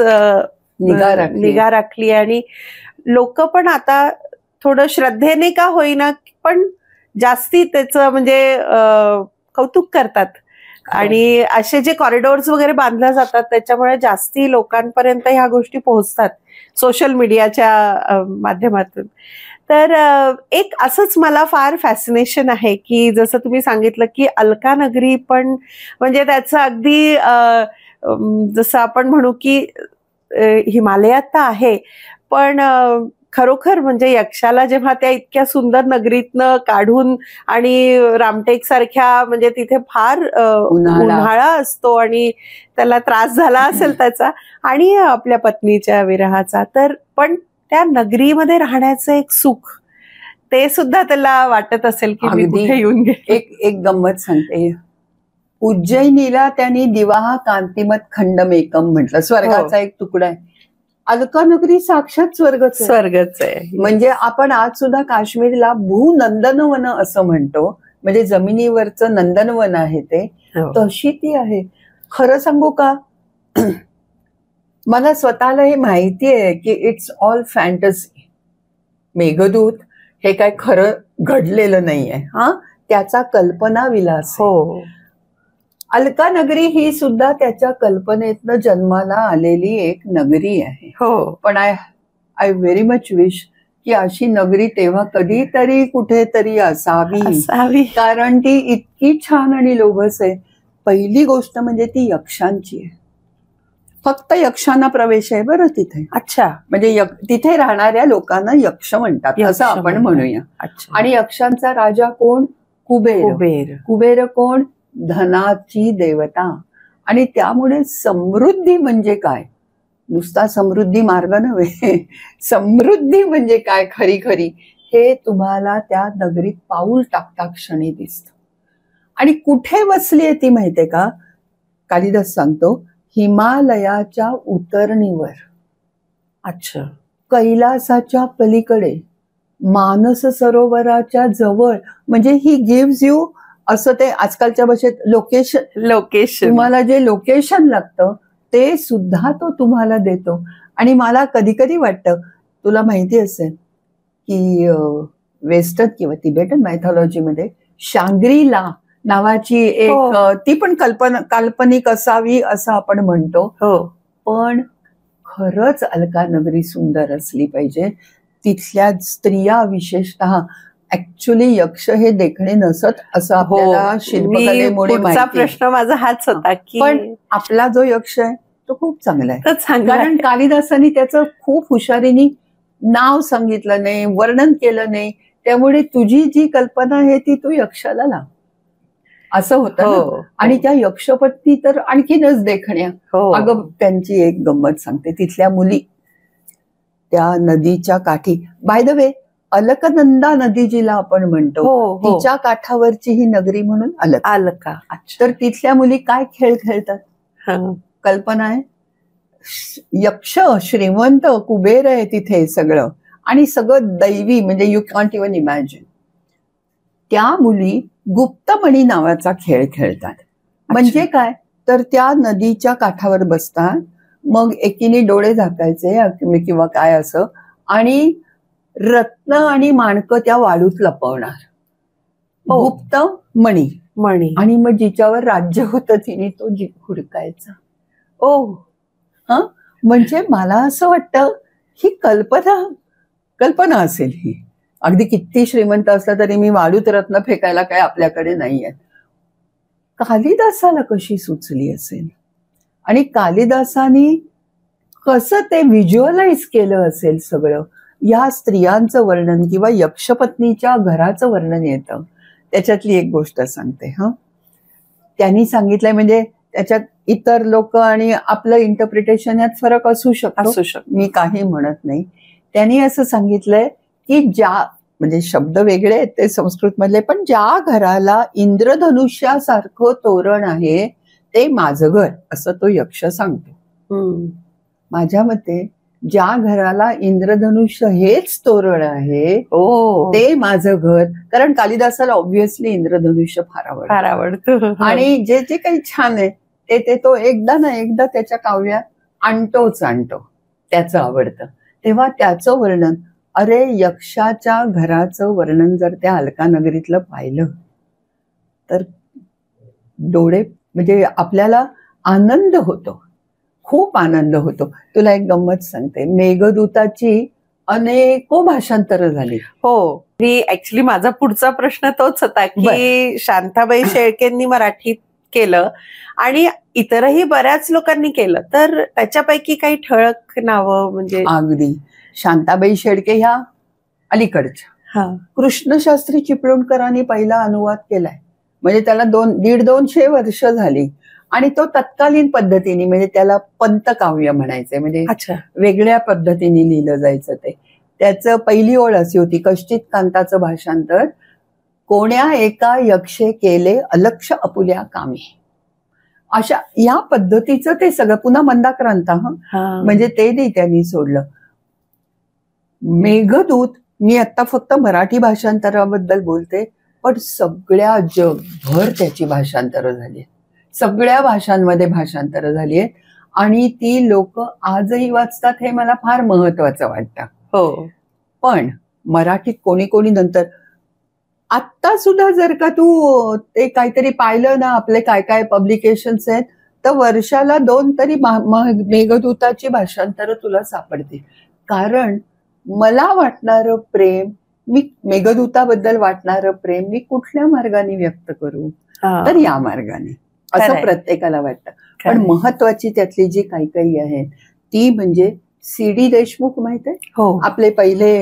निगा राखली आणि लोक पण आता थोडं श्रद्धेने का होईना पण जास्ती त्याचं म्हणजे कौतुक करतात. आणि असे जे कॉरिडॉर्स वगैरे बांधल्या जातात त्याच्यामुळे जास्ती लोकांपर्यंत ह्या गोष्टी पोहोचतात सोशल मीडियाच्या माध्यमातून. तर एक असंच मला फार फॅसिनेशन आहे की जसं तुम्ही सांगितलं की अलका नगरी पण म्हणजे त्याचं अगदी जसं आपण म्हणू की हिमालयात तर आहे पण खरोखर म्हणजे यक्षाला जेव्हा त्या इतक्या सुंदर नगरीतनं काढून आणि रामटेक सारख्या म्हणजे तिथे फार उन्हाळा असतो आणि त्याला त्रास झाला असेल त्याचा आणि आपल्या पत्नीच्या विरहाचा तर पण त्या नगरीमध्ये राहण्याचं एक सुख ते सुद्धा त्याला वाटत असेल की मी कुठे येऊन गेले. एक गंमत सांगते. उज्जैनीला त्यांनी दिवा कांतिमत खंडमेकम म्हटलं, स्वर्गाचा एक तुकडा आहे. अलका नगरी साक्षात स्वर्गच आहे. म्हणजे आपण आज सुद्धा काश्मीरला भूनंदनवन असं म्हणतो, म्हणजे जमिनीवरचं नंदनवन आहे ते, तशी ती आहे. खरं सांगू का, मला स्वतःला हे माहिती आहे की इट्स ऑल फॅन्टसी. मेघदूत हे काय खरं घडलेलं नाहीये, हा त्याचा कल्पना विलास. हो, अलका नगरी ही सुद्धा त्याच्या कल्पनेतनं जन्माला आलेली एक नगरी आहे. हो, पण आय व्हेरी मच विश की अशी नगरी तेव्हा कधीतरी कुठेतरी असावी, कारण ती इतकी छान आणि लोभस आहे. पहिली गोष्ट म्हणजे ती यक्षांची आहे. फक्त यक्षांना प्रवेश आहे बरं तिथे. अच्छा, म्हणजे तिथे राहणाऱ्या लोकांना यक्ष म्हणतात असं आपण म्हणूया. आणि यक्षांचा राजा कोण? कुबेर. कुबेर कोण? धनाची देवता. आणि त्यामुळे समृद्धी म्हणजे काय, नुसता समृद्धी मार्ग नव्हे, समृद्धी म्हणजे काय खरी खरी हे तुम्हाला त्या नगरीत पाऊल टाकता क्षणी दिसतं. आणि कुठे बसली आहे ती माहितीये का? कालिदास सांगतो, हिमालयाच्या उतरणीवर. अच्छा, कैलासाच्या पलीकडे, मानस सरोवराच्या जवळ. म्हणजे ही गिव्स यू असं ते आजकालच्या भाषेत लोकेशन. तुम्हाला जे लोकेशन लागतं ते सुद्धा तो तुम्हाला देतो. आणि मला कधी कधी वाटतं, तुला माहिती असेल की वेस्टर्न किंवा तिबेटन मायथॉलॉजीमध्ये शांग्रीला नावाची एक ती पण काल्पनिक असावी असं आपण म्हणतो. पण खरंच अलका नगरी सुंदर असली पाहिजे. तिथल्या स्त्रिया विशेषतः ऍक्च्युली यक्ष हे देखणे नसत असं आपल्याला शिल्पकलेमुळे माहिती. प्रश्न माझा हाच होता की पण आपला जो यक्ष आहे तो खूप चांगला आहे. कारण कालिदासानी त्याचं खूप हुशारीने नाव सांगितलं नाही, वर्णन केलं नाही. त्यामुळे तुझी जी कल्पना आहे ती तू यक्षाला लाव असं होतं. आणि त्या यक्षपत्नी तर आणखीनच देखण्या. अगं त्यांची एक गंमत सांगते. तिथल्या मुली त्या नदीच्या काठी, बाय द वे अलकनंदा नदी जिला आपण म्हणतो तिच्या काठावरची ही नगरी म्हणून अलका. तर तिथल्या मुली काय खेळ खेळतात, कल्पना आहे? यक्ष श्रीमंत कुबेर आहे तिथे सगळं, आणि सगळं दैवी, म्हणजे यू कॉन्ट इव्हन इमॅजिन. त्या मुली गुप्तमणी नावाचा खेळ खेळतात. म्हणजे काय, तर त्या नदीच्या काठावर बसतात, मग एकीने डोळे झाकायचे किंवा काय असं, आणि रत्न आणि माणकं त्या वाळूत लपवणार. गुप्त मणी. आणि मग जिच्यावर राज्य होतं तिने तो हुडकायचा. म्हणजे मला असं वाटतं ही कल्पना असेल. ही अगदी किती श्रीमंत असलं तरी मी वाळूत रत्न फेकायला काय आपल्याकडे नाहीये. कालिदासाला कशी सुचली असेल, आणि कालिदासानी कसं ते व्हिज्युअलाइज केलं असेल सगळं. या स्त्रियांचं वर्णन किंवा यक्षपत्नीच्या घराचं वर्णन येतं. त्याच्यातली एक गोष्ट सांगते. त्यांनी सांगितलंय म्हणजे त्याच्यात इतर लोक आणि आपलं इंटरप्रिटेशन यात फरक असू शकतो, मी काही म्हणत नाही. त्यांनी असं सांगितलंय की ज्या म्हणजे शब्द वेगळे आहेत ते संस्कृत मधले, पण ज्या घराला इंद्रधनुष्यासारखं तोरण आहे ते माझं घर, असं तो यक्ष सांगतो. माझ्या मते ज्या घराला इंद्रधनुष्य हेच तोरण आहे ते माझं घर, कारण कालिदासाला ऑब्व्हियसली इंद्रधनुष्य फार आवडतं आणि जे जे काही छान आहे ते तो एकदा ना एकदा त्याच्या काव्यात आणतोच आणतो, त्याचं आवडतं. तेव्हा त्याचं वर्णन, अरे यक्षाच्या घराचं वर्णन जर त्या अलकानगरीतलं पाहिलं तर डोळे म्हणजे आपल्याला आनंद होतो, खूप आनंद होतो. तुला एक गंमत सांगते, मेघदूताची अनेको भाषांतरं झाली. हो, मी ऍक्च्युली माझा पुढचा प्रश्न तोच होता की शांताबाई शेळकेंनी मराठीत केलं आणि इतरही बऱ्याच लोकांनी केलं, तर त्याच्यापैकी काही ठळक नावं म्हणजे? अगदी शांताबाई शेळके ह्या अलीकडच्या, कृष्णशास्त्री चिपळूणकरांनी पहिला अनुवाद केलाय, म्हणजे त्याला 150-200 वर्ष झाली आणि तो तत्कालीन पद्धतीने, म्हणजे त्याला पंतकाव्य म्हणायचंय, म्हणजे वेगळ्या पद्धतीने लिहिलं जायचं ते. त्याचं पहिली ओळ अशी होती, कष्टित कांताचं भाषांतर, कोण्या एका यक्षे केले अलक्ष आपुल्या कामे. अशा या पद्धतीचं ते सगळं, पुन्हा मंदाक्रांता म्हणजे ते नाही त्यांनी सोडलं. मेघदूत, मी आता फक्त मराठी भाषांतराबद्दल बोलते, पण सगळ्या जगभर त्याची भाषांतरं झाली, सगळ्या भाषांमध्ये भाषांतरं झाली आहेत आणि ती लोक आजही वाचतात, हे मला फार महत्वाचं वाटतं. हो, पण मराठीत कोणी कोणी नंतर, आत्ता सुद्धा जर का तू ते काहीतरी पाहिलं ना, आपले काय काय पब्लिकेशन्स आहेत, तर वर्षाला 2 तरी मेघदूताची भाषांतरं तुला सापडतील. कारण मला वाटणारं प्रेम, मी मेघदूताबद्दल वाटणारं प्रेम मी कुठल्या मार्गाने व्यक्त करू, तर या मार्गाने, असं प्रत्येकाला वाटतं. पण महत्वाची त्यातली जी काही काही आहे ती म्हणजे C.D. देशमुख माहित आहे? हो, आपले पहिले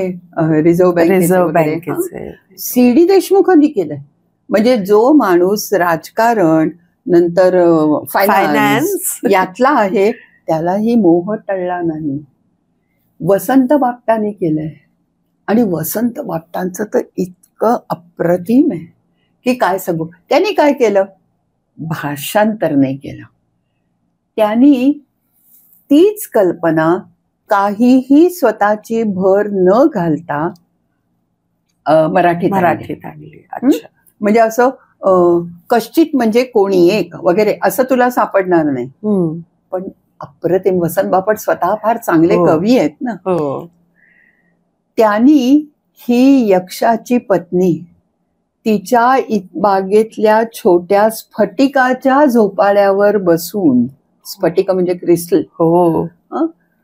रिझर्व्ह बँकेचे. C.D. देशमुखांनी केलंय. म्हणजे जो माणूस राजकारण नंतर फायनान्स यातला आहे त्यालाही मोह टळला नाही. वसंत बापटाने केलंय आणि वसंत बापटांचं तर इतकं अप्रतिम आहे की काय सांगू. त्यांनी काय केलं, भाषांतर नाही केलं, त्यांनी तीच कल्पना काहीही स्वतःची भर न घालता मराठीत आणली. म्हणजे असं कष्टित म्हणजे कोणी एक वगैरे असं तुला सापडणार नाही. पण अप्रतिम, वसंत बापट स्वतः फार चांगले कवी आहेत ना. त्यांनी ही यक्षाची पत्नी तिच्या बागेतल्या छोट्या स्फटिकाच्या झोपाळ्यावर बसून, स्फटिक म्हणजे क्रिस्टल,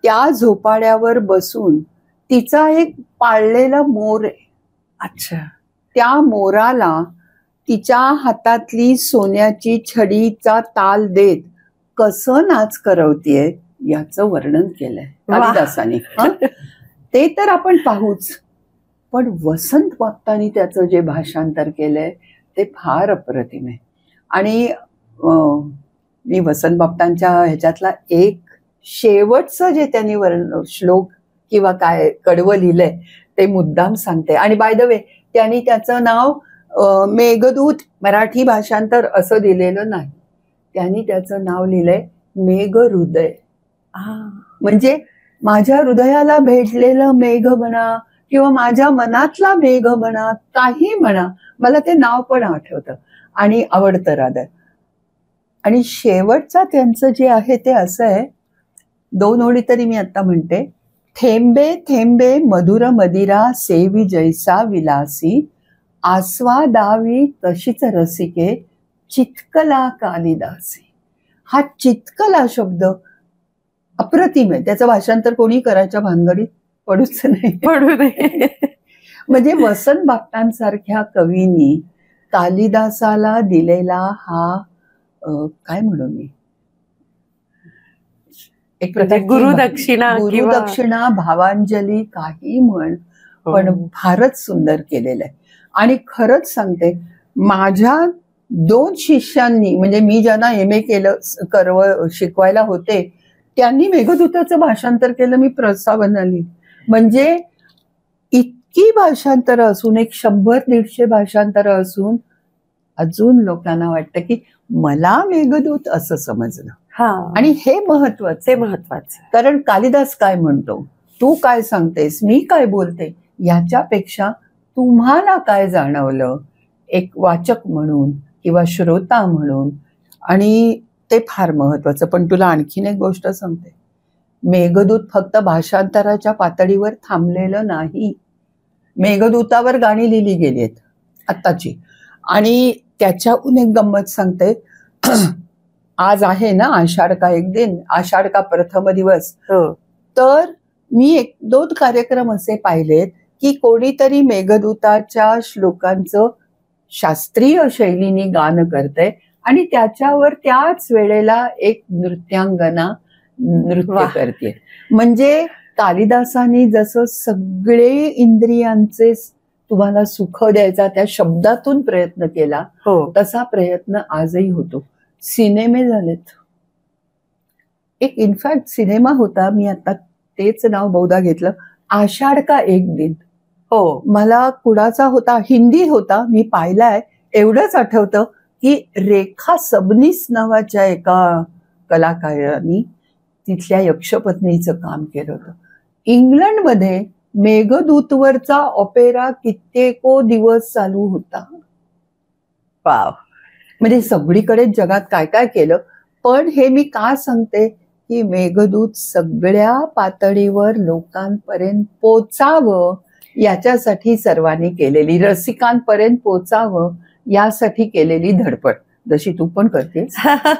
त्या झोपाळ्यावर बसून तिचा एक पाळलेला मोर आहे. अच्छा. त्या मोराला तिच्या हातातली सोन्याची छडीचा ताल देत कसं नाच करवतीये याचं वर्णन केलंय कालिदासाने. ते तर आपण पाहूच, पण वसंत बापटांनी त्याचं जे भाषांतर केलंय ते फार अप्रतिम आहे. आणि मी वसंत बापटांच्या ह्याच्यातला एक शेवटचं जे त्यांनी श्लोक किंवा काय कडवं लिहिलंय ते मुद्दाम सांगते. आणि बाय द वे त्यांनी त्याचं नाव मेघदूत मराठी भाषांतर असं दिलेलं नाही, त्यांनी त्याचं नाव लिहिलंय मेघहृदय. म्हणजे माझ्या हृदयाला भेटलेलं मेघ म्हणा किंवा माझ्या मनातला मेघ म्हणा, काही म्हणा, मला ते नाव पण आठवतं आणि आवडतं रादर. आणि शेवटचा त्यांचं जे आहे ते असं आहे, 2 ओळी तरी मी आता म्हणते. थेंबे थेंबे मधुर मदिरा सेवी जैसा विलासी, आस्वादावी तशीच रसिके चितकला कालिदासी. हा चितकला शब्द अप्रतिम आहे, त्याचं भाषांतर कोणी करायच्या भानगडीत पडूच नाही. म्हणजे वसंत बापटांसारख्या कवींनी कालिदासाला दिलेला हा काय म्हणू मी, एक प्रकारची गुरुदक्षिणा, भावांजली, काही म्हण, पण फारच सुंदर केलेलं आहे. आणि खरंच सांगते, माझ्या 2 शिष्यांनी, म्हणजे मी ज्यांना MA केलं शिकवायला होते, त्यांनी मेघदूताचं भाषांतर केलं. मी प्रस्तावना लिहिली. म्हणजे इतकी भाषांतरं असून, 100-150 भाषांतरं असून अजून लोकांना वाटतं की मला मेघदूत असं समजलं. आणि हे महत्वाचं. कारण कालिदास काय म्हणतो, तू काय सांगतेस, मी काय बोलते, याच्यापेक्षा तुम्हाला काय जाणवलं एक वाचक म्हणून किंवा श्रोता म्हणून, आणि ते फार महत्वाचं. पण तुला आणखीन एक गोष्ट सांगते, मेघदूत फक्त भाषांतराच्या पातळीवर थांबलेलं नाही. मेघदूतावर गाणी लिहिली गेली आहेत आत्ताची. आणि त्याच्याहून एक गंमत सांगते. आज आहे ना आषाढ का एक दिन, आषाढ का प्रथम दिवस. तर मी 1-2 कार्यक्रम असे पाहिलेत की कोणीतरी मेघदूताच्या श्लोकांचं शास्त्रीय शैलीने गाणं करतंय आणि त्याच्यावर त्याच वेळेला एक नृत्यांगना नृत्य करते. म्हणजे कालिदासानी जसं सगळे इंद्रियांचे तुम्हाला सुख द्यायचा त्या शब्दातून प्रयत्न केला, तसा प्रयत्न आजही होतो. सिनेमे झालेत. एक इनफॅक्ट सिनेमा होता, मी आता तेच नाव बहुधा घेतलं, आषाढ का एक दिन. मला कुणाचा होता, हिंदी होता, मी पाहिलाय. एवढंच आठवतं की रेखा सबनीस नावाच्या एका कलाकारांनी तिथल्या यक्षपत्नीचं काम केलं होतं. इंग्लंडमध्ये मेघदूतवरचा ऑपेरा कित्येको दिवस चालू होता. वाव. म्हणजे सगळीकडे जगात काय काय केलं. पण हे मी का सांगते की मेघदूत सगळ्या पातळीवर लोकांपर्यंत पोचावं याच्यासाठी सर्वांनी केलेली, रसिकांपर्यंत पोचावं यासाठी केलेली धडपड, जशी तू पण करतेस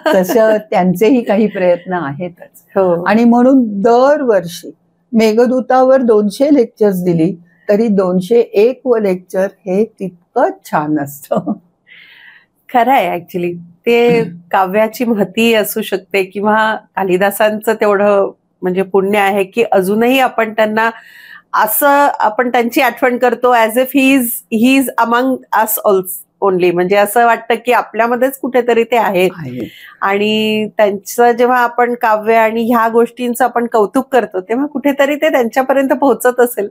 तसं त्यांचेही काही प्रयत्न आहेतच. आणि म्हणून दरवर्षी मेघदूतावर 200 लेक्चर्स दिली तरी 201 लेक्चर हे तितकंच छान असतं. खरं आहे. ऍक्च्युली ते काव्याची महती असू शकते किंवा कालिदासांचं तेवढं म्हणजे पुण्य आहे की अजूनही आपण त्यांना असं, आपण त्यांची आठवण करतो as if he is among us only. म्हणजे असं वाटतं की आपल्यामध्येच कुठेतरी ते आहेत. आणि त्यांचं जेव्हा आपण काव्य आणि ह्या गोष्टींचं आपण कौतुक करतो तेव्हा कुठेतरी ते त्यांच्यापर्यंत पोहोचत असेल.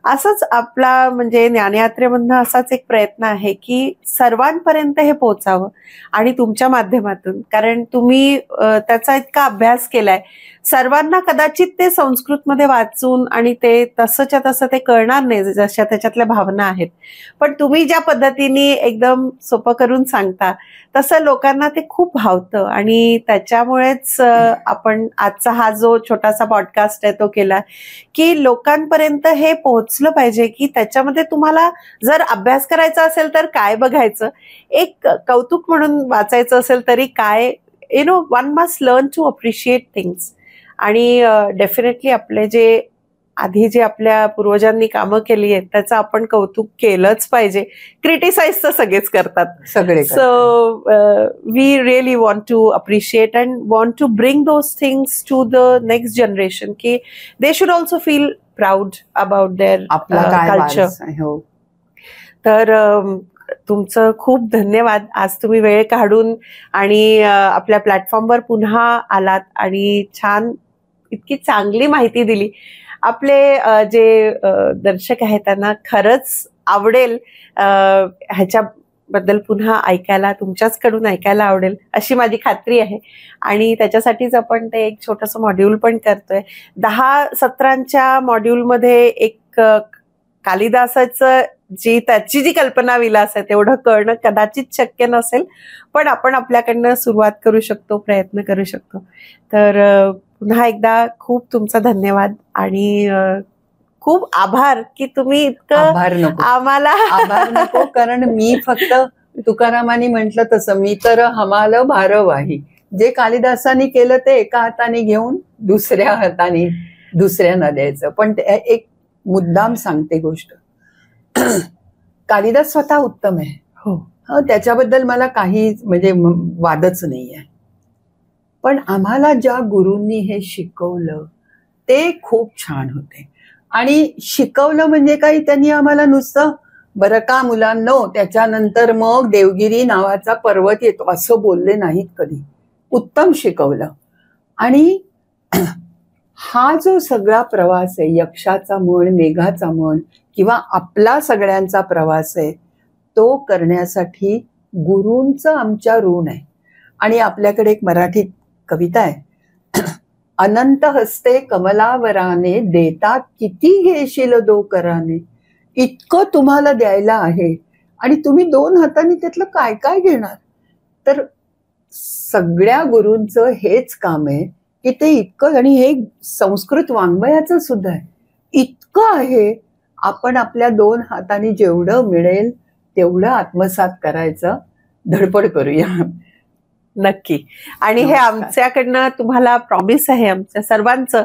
असंच आपला म्हणजे ज्ञानयात्रेमधनं असाच एक प्रयत्न आहे की सर्वांपर्यंत हे पोहोचावं. आणि तुमच्या माध्यमातून, कारण तुम्ही त्याचा इतका अभ्यास केलाय, सर्वांना कदाचित ते संस्कृतमध्ये वाचून आणि ते तसंच्या तसं ते कळणार नाही जशा त्याच्यातल्या भावना आहेत. पण तुम्ही ज्या पद्धतीने एकदम सोपं करून सांगता तसं लोकांना ते खूप भावतं. आणि त्याच्यामुळेच आपण आजचा हा जो छोटासा पॉडकास्ट आहे तो केला की लोकांपर्यंत हे पोहोचलं पाहिजे की त्याच्यामध्ये तुम्हाला जर अभ्यास करायचा असेल तर काय बघायचं, एक कौतुक म्हणून वाचायचं असेल तरी काय, one must learn to appreciate things. आणि डेफिनेटली आपले जे आधी जे आपल्या पूर्वजांनी कामं केली आहेत त्याचं आपण कौतुक केलंच पाहिजे. क्रिटिसाइज तर सगळेच करतात, सगळे. So we really want to appreciate and want to bring those things to the next generation की they should also feel proud about their culture. तर तुमचं खूप धन्यवाद. आज तुम्ही वेळ काढून आणि आपल्या प्लॅटफॉर्मवर पुन्हा आलात आणि छान इतकी चांगली माहिती दिली. आपले जे दर्शक आहेत त्यांना खरंच आवडेल ह्याच्याबद्दल पुन्हा ऐकायला, तुमच्याचकडून ऐकायला आवडेल अशी माझी खात्री आहे. आणि त्याच्यासाठीच आपण ते एक छोटंसं मॉड्यूल पण करतोय. 10 सत्रांच्या मॉड्यूलमध्ये एक कालिदासाचं त्याची जी कल्पना विलास आहे तेवढं करणं कदाचित शक्य नसेल, पण आपण आपल्याकडनं सुरुवात करू शकतो, प्रयत्न करू शकतो. तर पुन्हा एकदा खूप तुमचा धन्यवाद आणि खूप आभार की तुम्ही इतकं आम्हाला. आभार नको, कारण मी फक्त तुकारामांनी म्हटलं तसं, मी तर हमाल भारवाही. जे कालिदासांनी केलं ते एका हाताने घेऊन दुसऱ्या हाताने दुसऱ्यांना द्यायचं. पण एक मुद्दाम सांगते गोष्ट, कालिदास स्वतः उत्तम आहे. त्याच्याबद्दल मला काही म्हणजे वादच नाही आहे. पण आम्हाला ज्या गुरूंनी हे शिकवलं ते खूप छान होते. आणि शिकवलं म्हणजे काही त्यांनी आम्हाला नुसतं बरं का मुलांनो, त्याच्यानंतर मग देवगिरी नावाचा पर्वत येतो असं बोलले नाहीत कधी. उत्तम शिकवलं. आणि हा जो सगळा प्रवास आहे, यक्षाचा म्हण, मेघाचा म्हण किंवा आपला सगळ्यांचा प्रवास आहे, तो करण्यासाठी गुरूंचं आमच्या ऋण आहे. आणि आपल्याकडे एक मराठीत कविता आहे, अनंत हस्ते कमलावराने, देतात किती घेशील दो कराने. इतकं तुम्हाला द्यायला आहे आणि तुम्ही 2 हातांनी त्यातलं काय काय घेणार. तर सगळ्या गुरूंचं हेच काम आहे की ते इतकं, आणि हे संस्कृत वाङ्मयाचं सुद्धा आहे, इतकं आहे, आपण आपल्या 2 हातांनी जेवढं मिळेल तेवढं आत्मसात करायचं, धडपड करूया. नक्की. आणि हे नमस्कार. आमच्याकडनं तुम्हाला प्रॉमिस आहे आमच्या सर्वांचं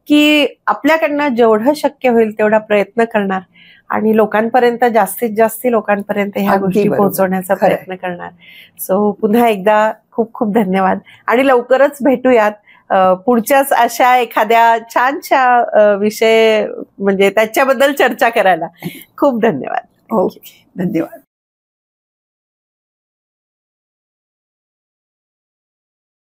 की आपल्याकडनं जेवढं शक्य होईल तेवढा प्रयत्न करणार आणि लोकांपर्यंत, जास्तीत जास्त लोकांपर्यंत ह्या अगदी गोष्टी बरोबर. पोहोचवण्याचा खरंय. प्रयत्न करणार. सो पुन्हा एकदा खूप खूप धन्यवाद आणि लवकरच भेटूयात पुढच्याच अशा एखाद्या छानशा विषय म्हणजे त्याच्याबद्दल चर्चा करायला. खूप धन्यवाद. ओके, धन्यवाद.